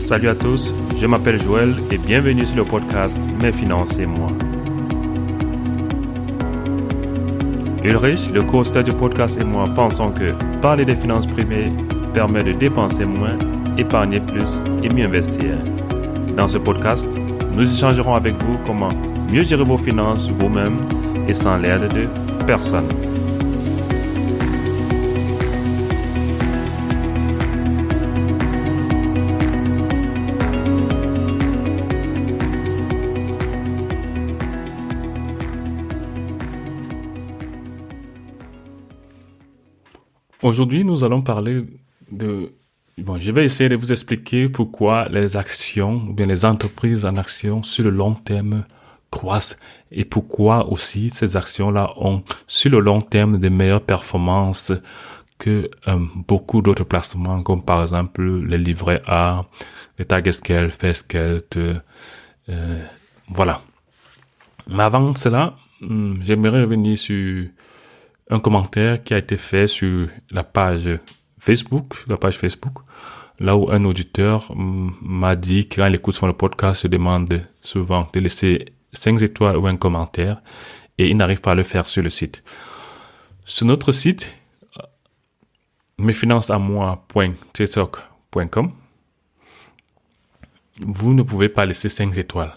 Salut à tous, je m'appelle Joël et bienvenue sur le podcast Mes finances et moi. Ulrich, le co-auteur du podcast et moi pensons que parler des finances privées permet de dépenser moins, épargner plus et mieux investir. Dans ce podcast, nous échangerons avec vous comment mieux gérer vos finances vous-même et sans l'aide de personne. Aujourd'hui, nous allons parler de... je vais essayer de vous expliquer pourquoi les actions, ou bien les entreprises en actions sur le long terme croissent et pourquoi aussi ces actions-là ont sur le long terme de meilleures performances que beaucoup d'autres placements, comme par exemple les livrets A, les Tagesgeld, Festgeld, voilà. Mais avant cela, j'aimerais revenir sur un commentaire qui a été fait sur la page Facebook, là où un auditeur m'a dit que quand il écoute le podcast, se demande souvent de laisser 5 étoiles ou un commentaire et il n'arrive pas à le faire sur le site. Sur notre site, mesfinancesamoi.tiktok.com, vous ne pouvez pas laisser 5 étoiles.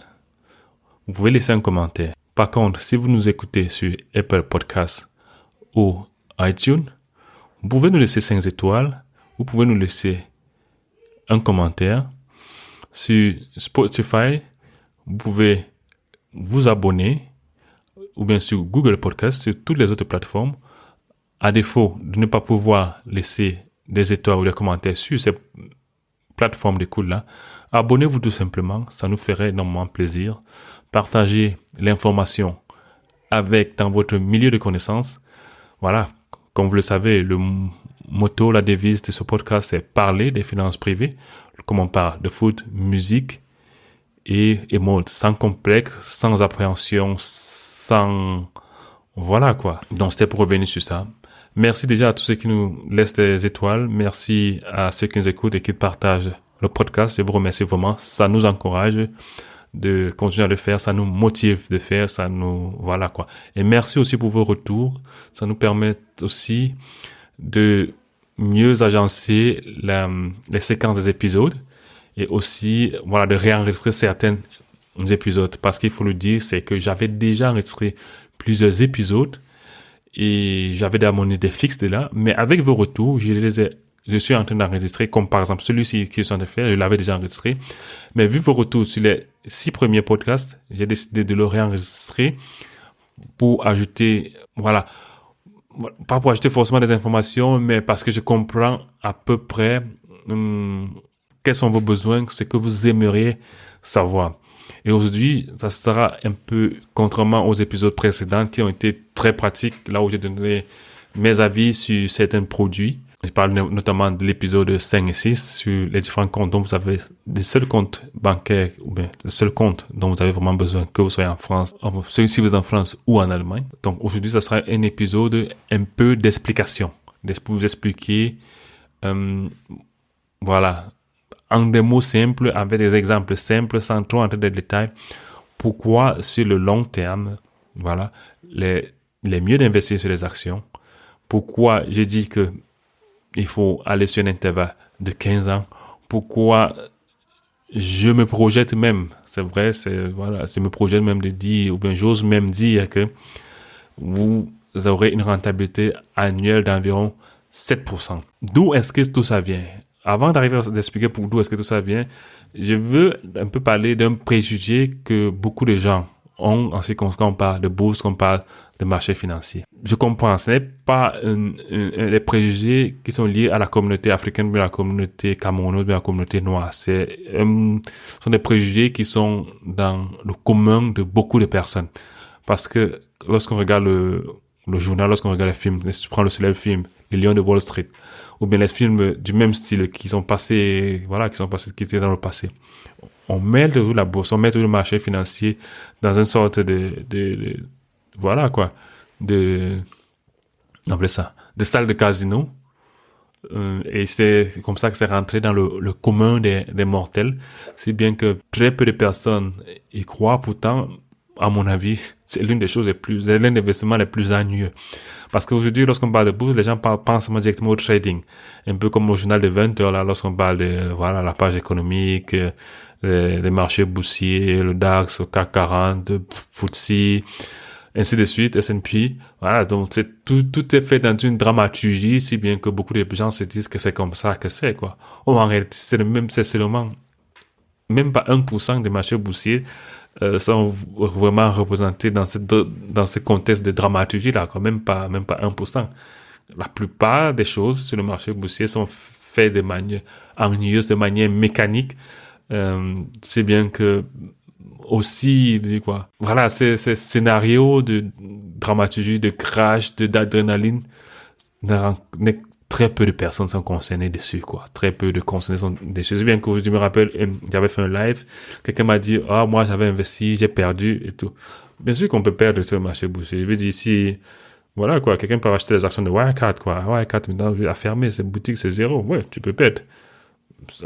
Vous pouvez laisser un commentaire. Par contre, si vous nous écoutez sur Apple Podcasts ou iTunes, vous pouvez nous laisser 5 étoiles, vous pouvez nous laisser un commentaire. Sur Spotify, vous pouvez vous abonner, ou bien sur Google Podcasts, sur toutes les autres plateformes. À défaut de ne pas pouvoir laisser des étoiles ou des commentaires sur ces plateformes d'écoute-là, abonnez-vous tout simplement, ça nous ferait énormément plaisir. Partagez l'information dans votre milieu de connaissances. Voilà, comme vous le savez, le motto, la devise de ce podcast, c'est parler des finances privées, comme on parle de foot, musique et mode, sans complexe, sans appréhension, sans... Voilà quoi. Donc c'était pour revenir sur ça. Merci déjà à tous ceux qui nous laissent des étoiles. Merci à ceux qui nous écoutent et qui partagent le podcast. Je vous remercie vraiment. Ça nous encourage de continuer à le faire, ça nous motive de faire, ça nous... Voilà quoi. Et merci aussi pour vos retours. Ça nous permet aussi de mieux agencer les séquences des épisodes et aussi, voilà, de réenregistrer certains épisodes. Parce qu'il faut le dire, c'est que j'avais déjà enregistré plusieurs épisodes et j'avais déjà mon idée fixe de là, mais avec vos retours, je suis en train d'enregistrer, comme par exemple celui-ci que je suis en train de faire, je l'avais déjà enregistré. Mais vu vos retours sur les 6 premiers podcasts, j'ai décidé de le réenregistrer pour ajouter, voilà, pas pour ajouter forcément des informations, mais parce que je comprends à peu près quels sont vos besoins, ce que vous aimeriez savoir. Et aujourd'hui, ça sera un peu contrairement aux épisodes précédents qui ont été très pratiques, là où j'ai donné mes avis sur certains produits. Je parle notamment de l'épisode 5 et 6 sur les différents comptes dont vous avez des seuls comptes bancaires ou bien le seul compte dont vous avez vraiment besoin, que vous soyez en France, si vous êtes en France ou en Allemagne. Donc aujourd'hui, ça sera un épisode un peu d'explication, pour vous expliquer, voilà, en des mots simples, avec des exemples simples, sans trop entrer dans les détails, pourquoi sur le long terme, voilà, les mieux d'investir sur les actions, pourquoi je dis que il faut aller sur un intervalle de 15 ans. Pourquoi je me projette même, c'est vrai, je me projette même de dire, ou bien j'ose même dire que vous aurez une rentabilité annuelle d'environ 7%. D'où est-ce que tout ça vient? Avant d'arriver à expliquer d'où est-ce que tout ça vient, je veux un peu parler d'un préjugé que beaucoup de gens ont en ce qui concerne, quand on parle de bourse, quand on parle de marché financier. Je comprends, ce n'est pas les préjugés qui sont liés à la communauté africaine, mais à la communauté camerounaise, mais à la communauté noire. Ce sont des préjugés qui sont dans le commun de beaucoup de personnes. Parce que lorsqu'on regarde le journal, lorsqu'on regarde les films, si tu prends le célèbre film, Les Lions de Wall Street, ou bien les films du même style qui étaient dans le passé. On met toujours la bourse, on met tout le marché financier dans une sorte voilà quoi, on appelle ça, de salle de casino, Et c'est comme ça que c'est rentré dans le commun des mortels. Si bien que très peu de personnes y croient. Pourtant, à mon avis, c'est l'un des investissements les plus ennuyeux. Parce qu'aujourd'hui, lorsqu'on parle de bourse, les gens pensent directement au trading. Un peu comme au journal de 20 heures, là, lorsqu'on parle de, voilà, la page économique, les marchés boursiers, le DAX, le CAC 40, FTSE, ainsi de suite, S&P. Voilà, donc tout est fait dans une dramaturgie, si bien que beaucoup de gens se disent que c'est comme ça que c'est, quoi. Oh, en réalité, c'est seulement, même pas 1% des marchés boursiers sont vraiment représentés dans ce contexte de dramaturgie là, quoi. Même pas 1%. La plupart des choses sur le marché boursier sont faites de manière ennuyeuse, de manière mécanique. C'est bien que aussi, quoi. Voilà, ces scénarios de dramaturgie, de crash, d'adrénaline, très peu de personnes sont concernées dessus, quoi. Très peu de concernés sont dessus. Je me rappelle, j'avais fait un live, quelqu'un m'a dit, moi, j'avais investi, j'ai perdu et tout. Bien sûr qu'on peut perdre sur le marché boursier. Je veux dire, si, voilà, quoi, quelqu'un peut acheter des actions de Wirecard, quoi. Wirecard, maintenant, a fermé, ses boutiques, c'est zéro. Ouais, tu peux perdre.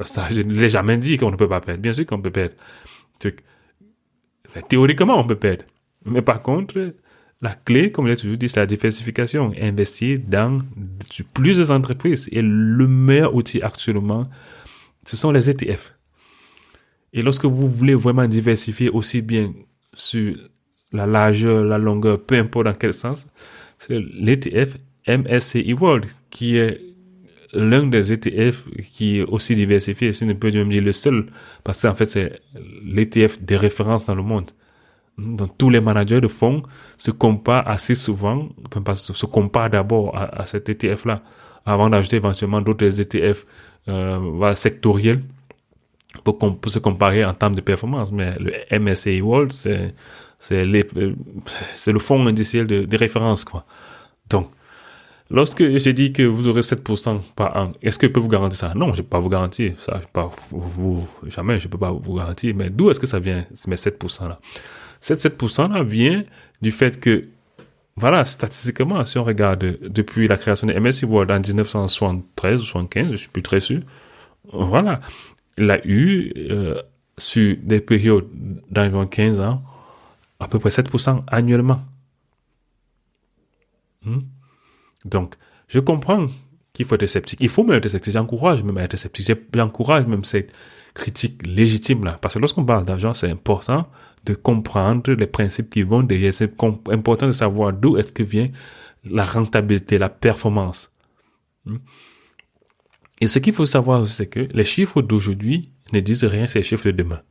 Ça, je ne l'ai jamais dit qu'on ne peut pas perdre. Bien sûr qu'on peut perdre. Théoriquement, on peut perdre. Mais par contre, la clé, comme j'ai toujours dit, c'est la diversification. Investir sur plusieurs entreprises. Et le meilleur outil actuellement, ce sont les ETF. Et lorsque vous voulez vraiment diversifier aussi bien sur la largeur, la longueur, peu importe dans quel sens, c'est l'ETF MSCI World qui est l'un des ETF qui est aussi diversifié, si on peut même dire le seul, parce qu'en fait, c'est l'ETF de référence dans le monde. Donc, tous les managers de fonds se comparent assez souvent, se comparent d'abord à cet ETF-là, avant d'ajouter éventuellement d'autres ETF sectoriels pour se comparer en termes de performance. Mais le MSCI World, c'est le fonds indiciel de référence, quoi. Donc, lorsque j'ai dit que vous aurez 7% par an, est-ce que je peux vous garantir ça? Non, je ne peux pas vous garantir ça. Jamais, je ne peux pas vous garantir. Mais d'où est-ce que ça vient, ces 7%-là? Cette 7%-là vient du fait que, voilà, statistiquement, si on regarde depuis la création de MSCI World en 1973 ou 75, je ne suis plus très sûr, voilà, il a eu, sur des périodes d'environ 15 ans, à peu près 7% annuellement. Donc, je comprends qu'il faut être sceptique. Il faut même être sceptique. J'encourage même à être sceptique. J'encourage même cette critique légitime là. Parce que lorsqu'on parle d'argent, c'est important de comprendre les principes qui vont derrière. C'est important de savoir d'où est-ce que vient la rentabilité, la performance. Et ce qu'il faut savoir aussi, c'est que les chiffres d'aujourd'hui ne disent rien sur les chiffres de demain.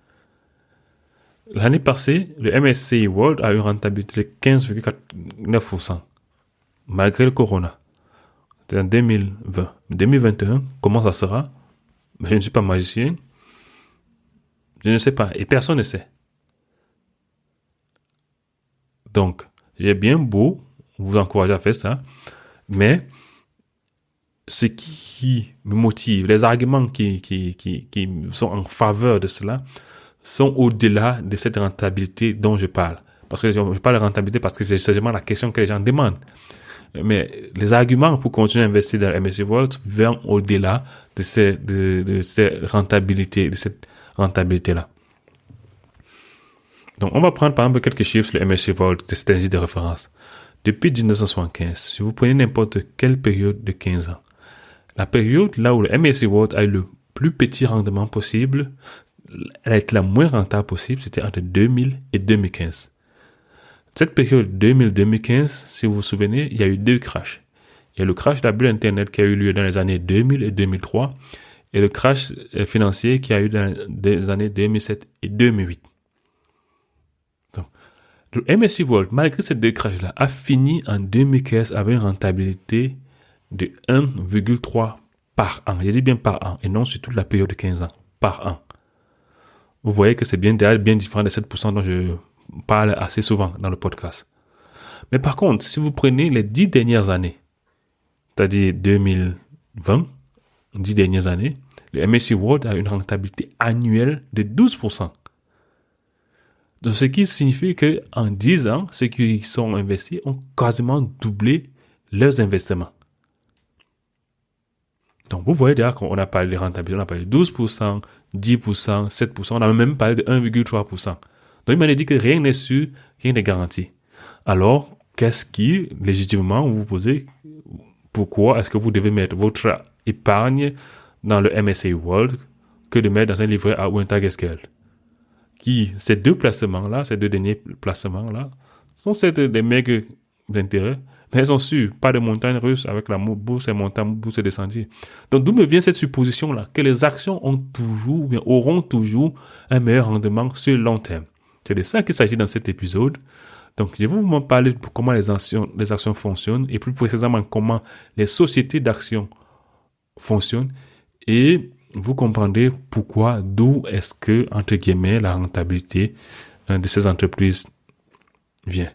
L'année passée, le MSCI World a eu une rentabilité de 15,9%. Malgré le corona. C'est en 2020. 2021, comment ça sera? Je ne suis pas magicien. Je ne sais pas. Et personne ne sait. Donc, j'ai bien beau vous encourager à faire ça. Mais, ce qui me motive, les arguments qui sont en faveur de cela, sont au-delà de cette rentabilité dont je parle. Parce que je parle de rentabilité parce que c'est seulement la question que les gens demandent. Mais les arguments pour continuer à investir dans MSCI World vont au-delà de cette rentabilité-là. Donc, on va prendre par exemple quelques chiffres sur le MSCI World, de cet indice de référence. Depuis 1975, si vous prenez n'importe quelle période de 15 ans, la période là où le MSCI World a eu le plus petit rendement possible, elle a été la moins rentable possible, c'était entre 2000 et 2015. Cette période 2000-2015, si vous vous souvenez, il y a eu deux crashs. Il y a le crash de la bulle Internet qui a eu lieu dans les années 2000 et 2003 et le crash financier qui a eu dans les années 2007 et 2008. Donc, le MSCI World, malgré ces deux crashs-là, a fini en 2015 avec une rentabilité de 1,3 par an. Je dis bien par an et non sur toute la période de 15 ans. Par an. Vous voyez que c'est bien différent des 7% dont je parle assez souvent dans le podcast. Mais par contre, si vous prenez les 10 dernières années, c'est-à-dire 2020, 10 dernières années, le MSCI World a une rentabilité annuelle de 12%. Donc, ce qui signifie qu'en 10 ans, ceux qui sont investis ont quasiment doublé leurs investissements. Donc, vous voyez déjà qu'on a parlé de rentabilité, on a parlé de 12%, 10%, 7%, on a même parlé de 1,3%. Donc, il m'a dit que rien n'est sûr, rien n'est garanti. Alors, qu'est-ce qui, légitimement, vous vous posez, pourquoi est-ce que vous devez mettre votre épargne dans le MSCI World que de mettre dans un livret A ou un TagScale? Ces deux placements-là, ces deux derniers placements-là, sont certes des maigres d'intérêt, mais elles sont sûres, pas de montagne russe avec la bourse et montagne, bourse et descendue. Donc, d'où me vient cette supposition-là, que les actions ont toujours, bien, auront toujours un meilleur rendement sur le long terme. C'est de ça qu'il s'agit dans cet épisode. Donc, je vais vous parler de comment les actions fonctionnent et plus précisément comment les sociétés d'actions fonctionnent et vous comprendrez pourquoi, d'où est-ce que, entre guillemets, la rentabilité de ces entreprises vient.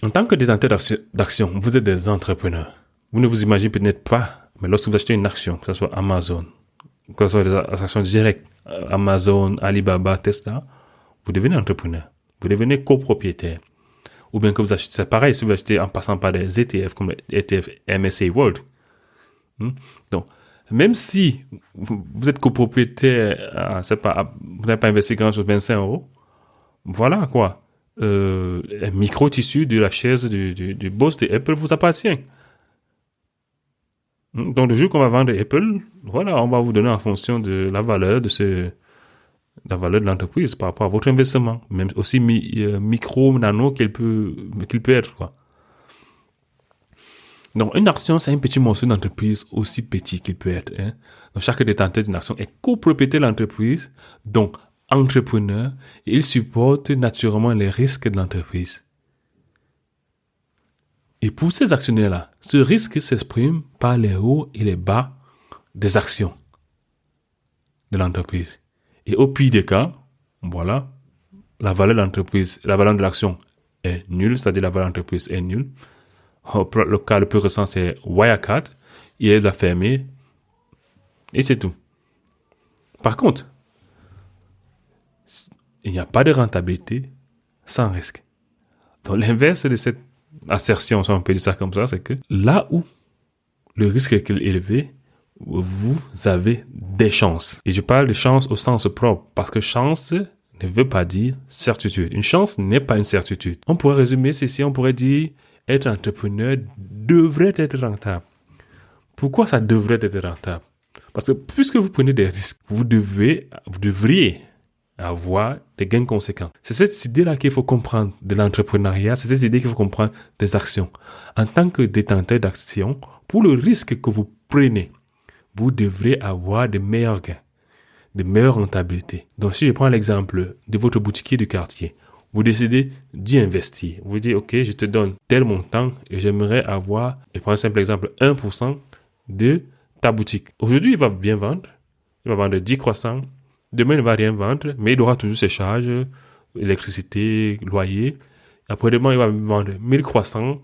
En tant que détenteur d'actions, vous êtes des entrepreneurs. Vous ne vous imaginez peut-être pas, mais lorsque vous achetez une action, que ce soit Amazon, que ce soit des actions directes, Amazon, Alibaba, Tesla, vous devenez entrepreneur. Vous devenez copropriétaire. Ou bien que vous achetez, c'est pareil si vous achetez en passant par des ETF comme l'ETF MSCI World. Donc, même si vous êtes copropriétaire, vous n'avez pas investi grand chose, 25 €, voilà quoi. Un micro-tissu de la chaise du boss de Apple vous appartient. Donc, le jour qu'on va vendre Apple, voilà, on va vous donner en fonction de la valeur la valeur de l'entreprise par rapport à votre investissement, même aussi nano qu'il peut être, quoi. Donc, une action, c'est un petit morceau d'entreprise aussi petit qu'il peut être. Donc, chaque détenteur d'une action est copropriétaire de l'entreprise, donc entrepreneur, et il supporte naturellement les risques de l'entreprise. Et pour ces actionnaires-là, ce risque s'exprime par les hauts et les bas des actions de l'entreprise. Et au pire des cas, voilà, la valeur de l'entreprise, la valeur de l'action est nulle, c'est-à-dire la valeur de l'entreprise est nulle. Le cas le plus récent, c'est Wirecard. Il a fermé. Et c'est tout. Par contre, il n'y a pas de rentabilité sans risque. Donc, l'inverse de cette assertion, si on peut dire ça comme ça, c'est que là où le risque est élevé, vous avez des chances. Et je parle de chance au sens propre, parce que chance ne veut pas dire certitude. Une chance n'est pas une certitude. On pourrait résumer ceci, on pourrait dire être entrepreneur devrait être rentable. Pourquoi ça devrait être rentable? Parce que puisque vous prenez des risques, vous devriez avoir des gains conséquents. C'est cette idée-là qu'il faut comprendre de l'entrepreneuriat, c'est cette idée qu'il faut comprendre des actions. En tant que détenteur d'actions, pour le risque que vous prenez, vous devrez avoir de meilleurs gains, de meilleures rentabilités. Donc, si je prends l'exemple de votre boutiquier du quartier, vous décidez d'y investir. Vous dites, OK, je te donne tel montant et j'aimerais avoir, et prends un simple exemple, 1% de ta boutique. Aujourd'hui, il va bien vendre. Il va vendre 10 croissants. Demain, il ne va rien vendre, mais il aura toujours ses charges, électricité, loyer. Après-demain, il va vendre 1000 croissants.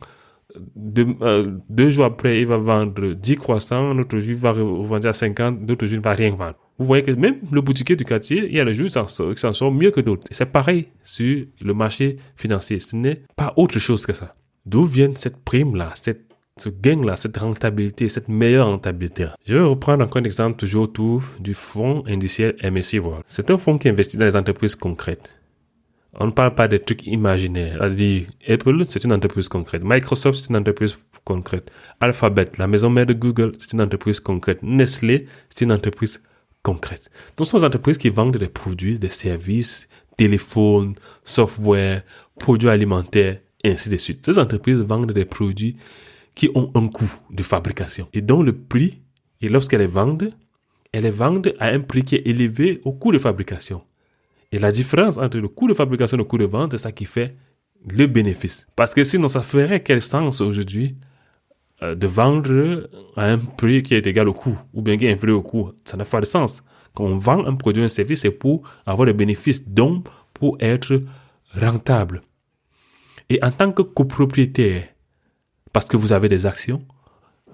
2 jours après, il va vendre 10 croissants. Un autre jour, il va revendre à 50. D'autres jours, il ne va rien vendre. Vous voyez que même le boutiquier du quartier, il y a le jour qui s'en sort mieux que d'autres. Et c'est pareil sur le marché financier. Ce n'est pas autre chose que ça. D'où vient cette prime-là, ce gain-là, cette rentabilité, cette meilleure rentabilité? Je vais reprendre encore un exemple toujours autour du fonds indiciel MSCI World. C'est un fonds qui investit dans les entreprises concrètes. On ne parle pas des trucs imaginaires. C'est-à-dire, Apple, c'est une entreprise concrète. Microsoft, c'est une entreprise concrète. Alphabet, la maison mère de Google, c'est une entreprise concrète. Nestlé, c'est une entreprise concrète. Donc, ce sont des entreprises qui vendent des produits, des services, téléphones, software, produits alimentaires, et ainsi de suite. Ces entreprises vendent des produits qui ont un coût de fabrication et dont le prix, et lorsqu'elles les vendent à un prix qui est élevé au coût de fabrication. Et la différence entre le coût de fabrication et le coût de vente, c'est ça qui fait le bénéfice. Parce que sinon, ça ferait quel sens aujourd'hui de vendre à un prix qui est égal au coût ou bien qui est inférieur au coût? Ça n'a pas de sens. Quand on vend un produit ou un service, c'est pour avoir des bénéfices, donc pour être rentable. Et en tant que copropriétaire, parce que vous avez des actions,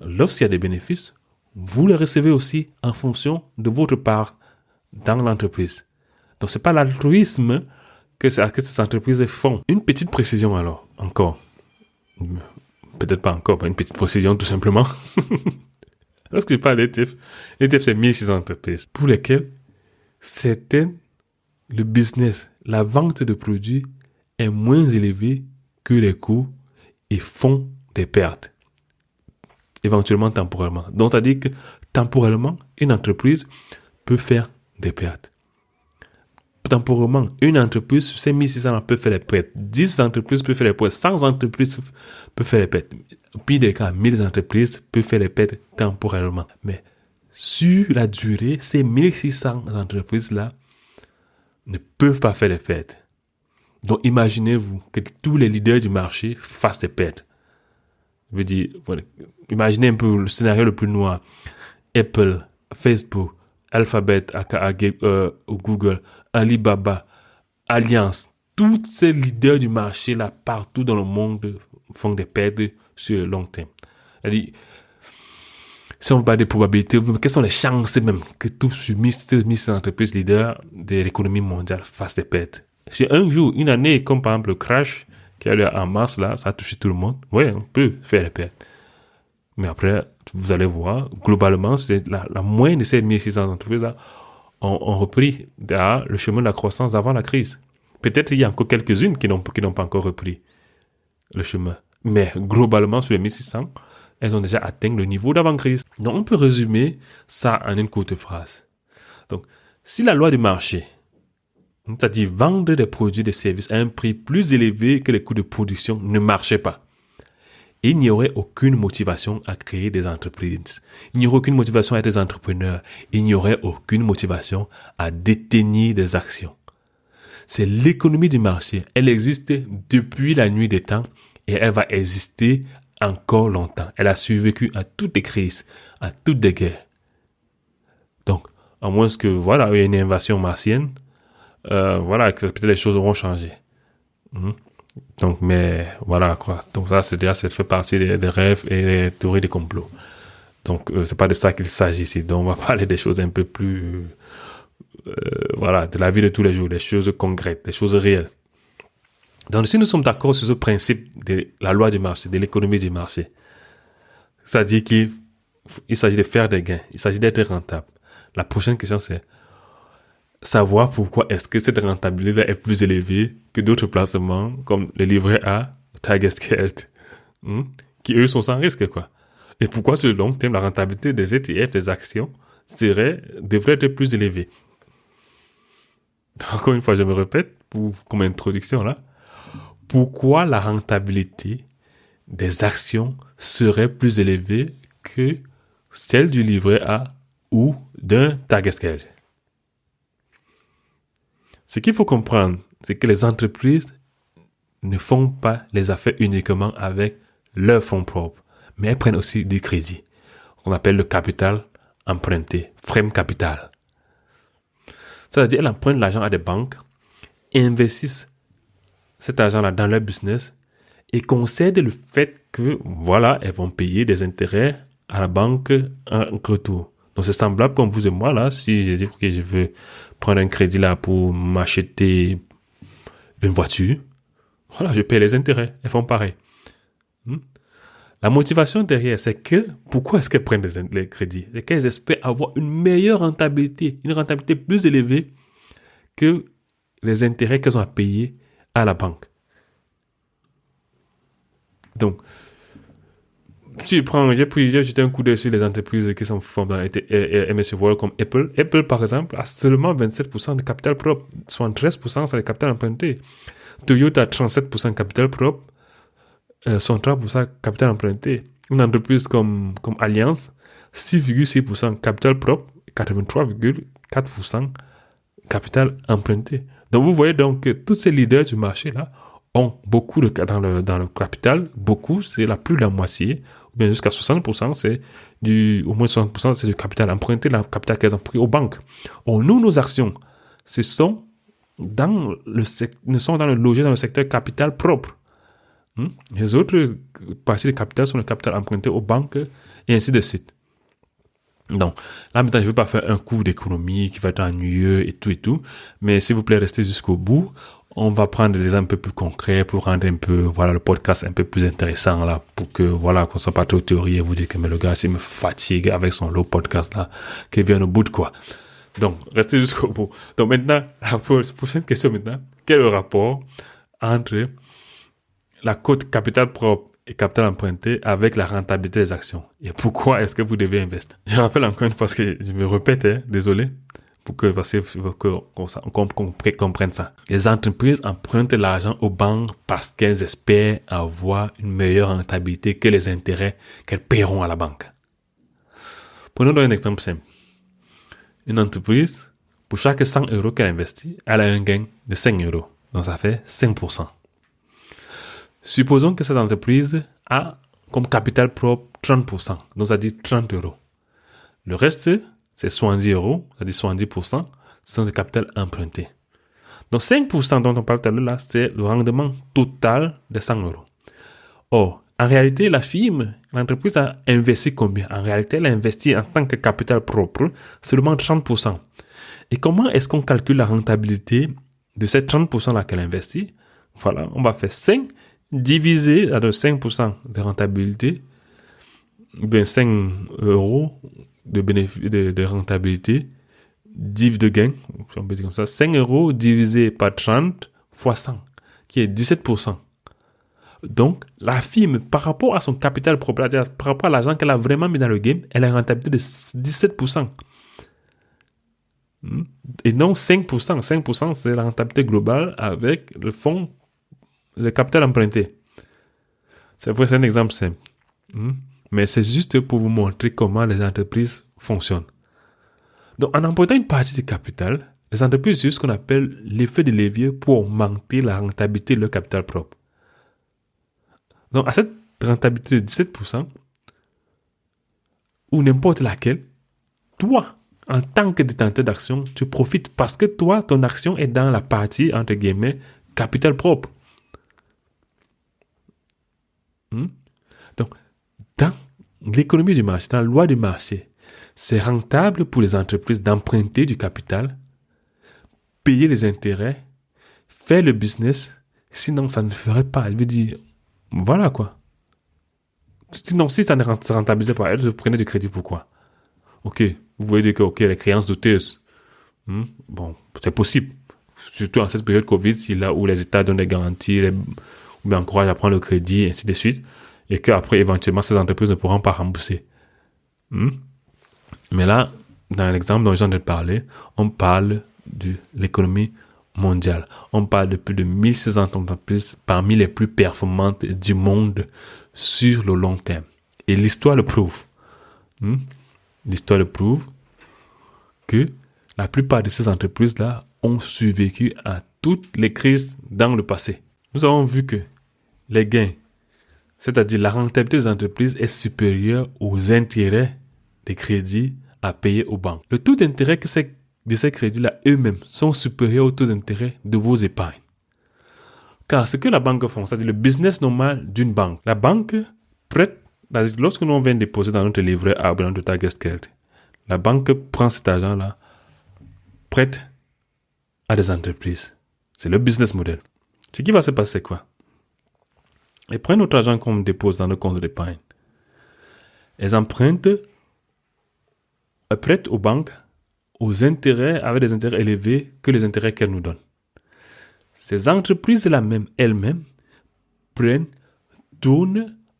lorsqu'il y a des bénéfices, vous les recevez aussi en fonction de votre part dans l'entreprise. Donc, ce n'est pas l'altruisme que ces entreprises font. Une petite précision alors, encore. peut-être pas encore, une petite précision tout simplement. Lorsque je parle d'ETF, l'ETF c'est 1600 entreprises pour lesquelles le business, la vente de produits est moins élevée que les coûts et font des pertes, éventuellement temporairement. Donc, c'est-à-dire que temporairement, une entreprise peut faire des pertes. Temporairement, une entreprise, sur ces 1600 peut faire des pertes. 10 entreprises peuvent faire des pertes. 100 entreprises peuvent faire des pertes. Au pire des cas, 1000 entreprises peuvent faire des pertes temporairement. Mais sur la durée, ces 1600 entreprises-là ne peuvent pas faire des pertes. Donc, imaginez-vous que tous les leaders du marché fassent des pertes. Je veux dire, voilà, imaginez un peu le scénario le plus noir. Apple, Facebook, Alphabet, Google, Alibaba, Allianz, tous ces leaders du marché là, partout dans le monde, font des pertes sur le long terme. C'est-à-dire, si on parle des probabilités, quelles sont les chances même que tous ces entreprises leaders de l'économie mondiale fassent des pertes? Sur un jour, une année, comme par exemple le crash qui a eu en mars, là, ça a touché tout le monde. Oui, on peut faire des pertes. Mais après, vous allez voir, globalement, c'est la moyenne de ces 1600 entreprises-là ont repris le chemin de la croissance avant la crise. Peut-être il y a encore quelques-unes qui n'ont pas encore repris le chemin. Mais globalement, sur les 1600, elles ont déjà atteint le niveau d'avant-crise. Donc, on peut résumer ça en une courte phrase. Donc, si la loi du marché, c'est-à-dire vendre des produits et des services à un prix plus élevé que les coûts de production, ne marchait pas, il n'y aurait aucune motivation à créer des entreprises. Il n'y aurait aucune motivation à être des entrepreneurs. Il n'y aurait aucune motivation à détenir des actions. C'est l'économie du marché. Elle existe depuis la nuit des temps et elle va exister encore longtemps. Elle a survécu à toutes les crises, à toutes les guerres. Donc, à moins que, voilà, il y ait une invasion martienne, que peut-être les choses auront changé. Donc, mais voilà quoi. Donc ça, ça fait partie des rêves et des théories des complots. Donc, c'est pas de ça qu'il s'agit ici. Donc, on va parler des choses un peu plus, de la vie de tous les jours, des choses concrètes, des choses réelles. Donc, si nous sommes d'accord sur ce principe de la loi du marché, de l'économie du marché, c'est-à-dire qu'il s'agit de faire des gains, il s'agit d'être rentable. La prochaine question, c'est savoir pourquoi est-ce que cette rentabilité est plus élevée que d'autres placements comme le livret A, Tagesgeld, qui eux sont sans risque, quoi. Et pourquoi sur le long terme, la rentabilité des ETF, des actions, devrait être plus élevée. Encore une fois, je me répète, comme introduction là, pourquoi la rentabilité des actions serait plus élevée que celle du livret A ou d'un Tagesgeld? Ce qu'il faut comprendre, c'est que les entreprises ne font pas les affaires uniquement avec leurs fonds propres, mais elles prennent aussi du crédit, qu'on appelle le capital emprunté, frame capital. C'est-à-dire, elles empruntent l'argent à des banques, investissent cet argent-là dans leur business et concèdent le fait que, elles vont payer des intérêts à la banque en retour. Donc, c'est semblable comme vous et moi, là, si je dis que je veux prendre un crédit là pour m'acheter une voiture, je paye les intérêts. Elles font pareil. La motivation derrière, c'est que, pourquoi est-ce qu'elles prennent les crédits? C'est qu'elles espèrent avoir une meilleure rentabilité, une rentabilité plus élevée que les intérêts qu'elles ont à payer à la banque. Donc, si j'ai jeté un coup d'œil sur les entreprises qui sont formées dans MSCI World comme Apple. Apple, par exemple, a seulement 27% de capital propre, 73% c'est le capital emprunté. Toyota, 37% de capital propre, 63% capital emprunté. Une entreprise comme Allianz, 6,6% capital propre, 83,4% capital emprunté. Donc, vous voyez donc que tous ces leaders du marché là ont beaucoup dans le capital, c'est plus de la moitié, ou bien jusqu'à 60%, au moins 60%, c'est du capital emprunté, le capital qu'elles ont pris aux banques. Or, nos actions, ne sont logées dans le secteur capital propre. Les autres parties du capital sont le capital emprunté aux banques, et ainsi de suite. Donc, là maintenant, je ne veux pas faire un cours d'économie qui va être ennuyeux et tout, mais s'il vous plaît, restez jusqu'au bout. On va prendre des exemples un peu plus concrets pour rendre un peu, le podcast un peu plus intéressant, là, pour que, qu'on soit pas trop théorie et vous dire que, mais le gars, s'il me fatigue avec son low podcast, là, qu'il vienne au bout de quoi. Donc, restez jusqu'au bout. Donc, maintenant, la prochaine question maintenant. Quel est le rapport entre la cote capital propre et capital emprunté avec la rentabilité des actions? Et pourquoi est-ce que vous devez investir? Je rappelle encore une fois, parce que je me répète, désolé, pour qu'on comprenne ça. Les entreprises empruntent l'argent aux banques parce qu'elles espèrent avoir une meilleure rentabilité que les intérêts qu'elles paieront à la banque. Prenons donc un exemple simple. Une entreprise, pour chaque 100 € qu'elle investit, elle a un gain de 5 €. Donc ça fait 5%. Supposons que cette entreprise a comme capital propre 30%. Donc ça dit 30 €. Le reste, c'est 70 €, c'est-à-dire 70%, c'est le capital emprunté. Donc 5% dont on parle tout à l'heure là, c'est le rendement total de 100 €. Or, en réalité, l'entreprise a investi combien? En réalité, elle a investi en tant que capital propre seulement 30%. Et comment est-ce qu'on calcule la rentabilité de ces 30% là qu'elle investit? Voilà, on va faire 5 divisé à 5% de rentabilité, bien 5 € de bénéfice de rentabilité, div de gain, on peut dire comme ça, 5 € divisé par 30 fois 100, qui est 17%. Donc, la firme, par rapport à son capital propre, par rapport à l'argent qu'elle a vraiment mis dans le game, elle a une rentabilité de 17%. Et non 5%. 5%, c'est la rentabilité globale avec le capital emprunté. C'est vrai, c'est un exemple simple. Mais c'est juste pour vous montrer comment les entreprises fonctionnent. Donc, en empruntant une partie du capital, les entreprises utilisent ce qu'on appelle l'effet de levier pour augmenter la rentabilité de leur capital propre. Donc, à cette rentabilité de 17%, ou n'importe laquelle, toi, en tant que détenteur d'action, tu profites parce que toi, ton action est dans la partie, entre guillemets, capital propre. Donc, dans l'économie du marché, dans la loi du marché, c'est rentable pour les entreprises d'emprunter du capital, payer les intérêts, faire le business, sinon ça ne ferait pas. Je veux dire, voilà quoi. Sinon, si ça ne rentabilisait pas, vous prenez du crédit, pourquoi? Ok, vous voyez dire que les créances douteuses, bon, c'est possible. Surtout en cette période Covid, où les États donnent des garanties, ou bien encouragent à prendre le crédit, et ainsi de suite, et qu'après, éventuellement, ces entreprises ne pourront pas rembourser. Mais là, dans l'exemple dont je viens de parler, on parle de l'économie mondiale. On parle de plus de 1600 entreprises parmi les plus performantes du monde sur le long terme. Et l'histoire le prouve. L'histoire le prouve que la plupart de ces entreprises-là ont survécu à toutes les crises dans le passé. Nous avons vu que les gains, c'est-à-dire la rentabilité des entreprises, est supérieure aux intérêts des crédits à payer aux banques. Le taux d'intérêt de ces crédits-là eux-mêmes sont supérieurs au taux d'intérêt de vos épargnes. Car ce que la banque fait, c'est-à-dire le business normal d'une banque, la banque prête, lorsque l'on vient déposer dans notre livret A, dans notre Tagesgeld, la banque prend cet argent-là, prête à des entreprises. C'est le business model. Ce qui va se passer, quoi? Elles prennent notre argent qu'on dépose dans nos comptes d'épargne. Elles empruntent, elles prêtent aux banques aux intérêts, avec des intérêts élevés que les intérêts qu'elles nous donnent. Ces entreprises-là même, elles-mêmes,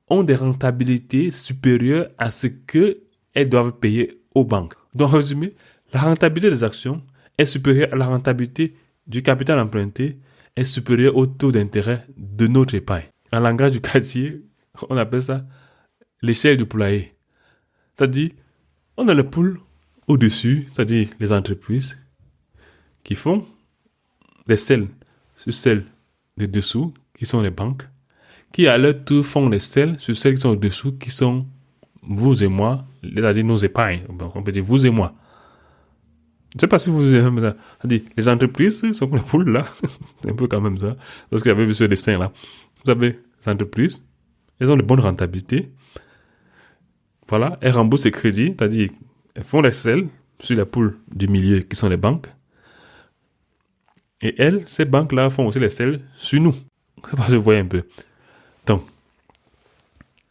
ont des rentabilités supérieures à ce qu'elles doivent payer aux banques. Donc, en résumé, la rentabilité des actions est supérieure à la rentabilité du capital emprunté, est supérieure au taux d'intérêt de notre épargne. En langage du quartier, on appelle ça l'échelle du poulailler. C'est-à-dire, on a le poule au-dessus, c'est-à-dire les entreprises qui font des selles sur celles de dessous, qui sont les banques, qui à leur tour font des selles sur celles qui sont au-dessous, qui sont vous et moi, c'est-à-dire nos épargnes. On peut dire vous et moi. Je ne sais pas si vous aimez ça. C'est-à-dire, les entreprises sont comme les poules là. C'est un peu quand même ça. Lorsque j'avais vu ce dessin là. Vous avez les entreprises, elles ont de bonnes rentabilités. Voilà, elles remboursent les crédits, c'est-à-dire, elles font les selles sur la poule du milieu qui sont les banques. Et ces banques-là font aussi les sels sur nous. Ça va se voir un peu. Donc,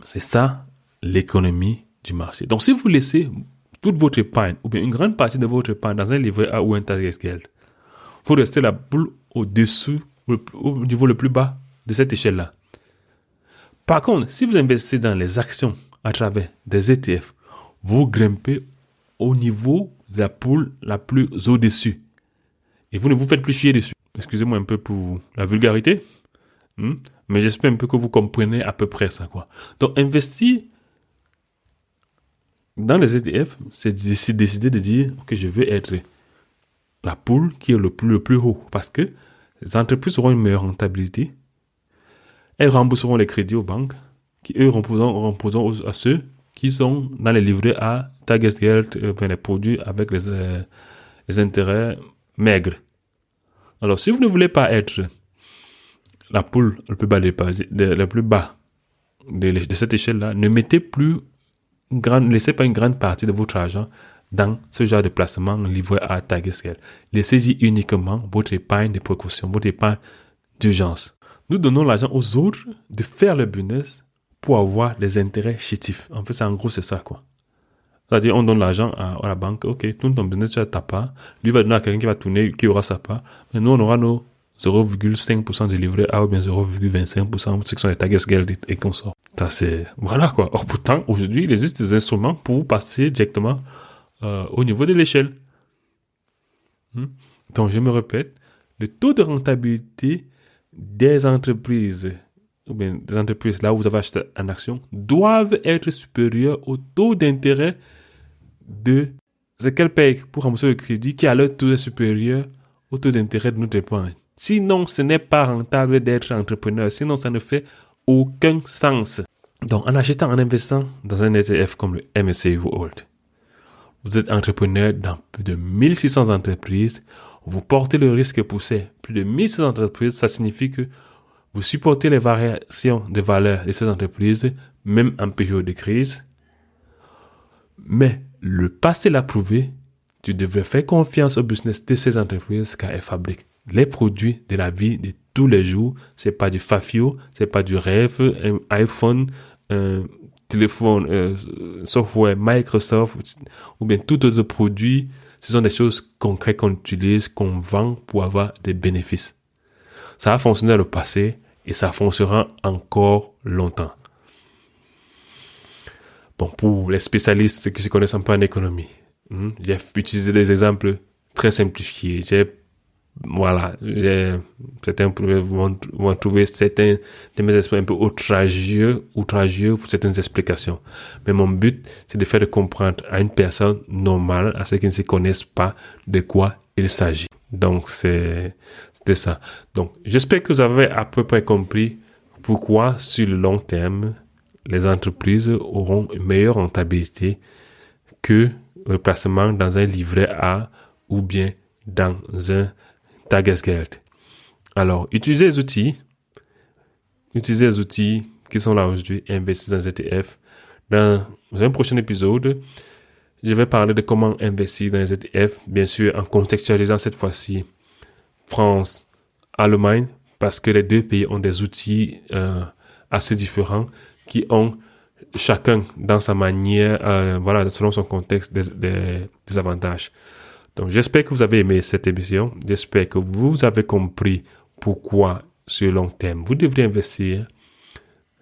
c'est ça l'économie du marché. Donc, si vous laissez toute votre épargne, ou bien une grande partie de votre épargne dans un livret A ou un Tagesgeld, vous restez la boule au-dessous, au niveau le plus bas de cette échelle-là. Par contre, si vous investissez dans les actions à travers des ETF, vous grimpez au niveau de la poule la plus au-dessus. Et vous ne vous faites plus chier dessus. Excusez-moi un peu pour la vulgarité. Mais j'espère un peu que vous comprenez à peu près ça, quoi. Donc, investir dans les ETF, c'est décider de dire que je veux être la poule qui est le plus haut. Parce que les entreprises auront une meilleure rentabilité. Elles rembourseront les crédits aux banques, qui eux rembourseront à ceux qui sont dans les livrets A, Tagesgeld, les produits avec les intérêts maigres. Alors, si vous ne voulez pas être la poule le plus bas de cette échelle-là, ne laissez pas une grande partie de votre argent dans ce genre de placement livré à Tagesgeld. Laissez-y uniquement votre épargne de précaution, votre épargne d'urgence. Nous donnons l'argent aux autres de faire le business pour avoir des intérêts chétifs. En fait, en gros, c'est ça, quoi. C'est-à-dire, on donne l'argent à la banque. OK, tourne ton business, tu as ta part. Lui va donner à quelqu'un qui va tourner, qui aura sa part. Mais nous, on aura nos 0,5% de livret A ou bien 0,25%, ce qui sont les Tagesgeld et qu'on sort. Ça, c'est... Voilà, quoi. Or, pourtant, aujourd'hui, il existe des instruments pour passer directement au niveau de l'échelle. Donc, je me répète, le taux de rentabilité des entreprises, ou bien des entreprises là où vous avez acheté en action, doivent être supérieurs au taux d'intérêt de ce qu'elles payent pour rembourser le crédit, qui à leur taux est supérieur au taux d'intérêt de notre épargne. Sinon, ce n'est pas rentable d'être entrepreneur. Sinon, ça ne fait aucun sens. Donc, en achetant, en investissant dans un ETF comme le MSCI World, vous êtes entrepreneur dans plus de 1600 entreprises. Vous portez le risque pour ces plus de 1600 entreprises. Ça signifie que vous supportez les variations de valeur de ces entreprises, même en période de crise. Mais le passé l'a prouvé. Tu devrais faire confiance au business de ces entreprises car elles fabriquent les produits de la vie de tous les jours. C'est pas du fafio, c'est pas du rêve, un iPhone, un téléphone, software Microsoft ou bien tout autre produit. Ce sont des choses concrètes qu'on utilise, qu'on vend pour avoir des bénéfices. Ça a fonctionné dans le passé et ça fonctionnera encore longtemps. Bon, pour les spécialistes qui se connaissent un peu en économie, j'ai utilisé des exemples très simplifiés. Certains vont trouver certains de mes explications un peu outragieux pour certaines explications. Mais mon but, c'est de faire comprendre à une personne normale, à ceux qui ne se connaissent pas, de quoi il s'agit. Donc, c'était ça. Donc, j'espère que vous avez à peu près compris pourquoi, sur le long terme, les entreprises auront une meilleure rentabilité que le placement dans un livret A ou bien dans un Tagesgeld. Alors, utilisez les outils qui sont là aujourd'hui, investissez dans les ETF. Dans un prochain épisode, je vais parler de comment investir dans les ETF, bien sûr en contextualisant cette fois-ci France, Allemagne, parce que les deux pays ont des outils assez différents qui ont chacun dans sa manière, selon son contexte, des avantages. Donc, j'espère que vous avez aimé cette émission. J'espère que vous avez compris pourquoi, sur le long terme, vous devriez investir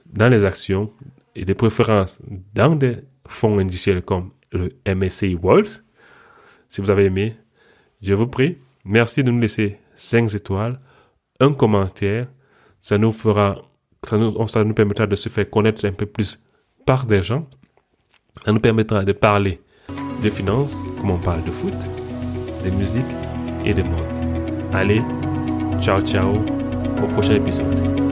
dans les actions et de préférence dans des fonds indiciels comme le MSCI World. Si vous avez aimé, je vous prie, merci de nous laisser 5 étoiles, un commentaire. Ça nous permettra de se faire connaître un peu plus par des gens. Ça nous permettra de parler de finances, comme on parle de foot, de musique et de mode. Allez, ciao, au prochain épisode.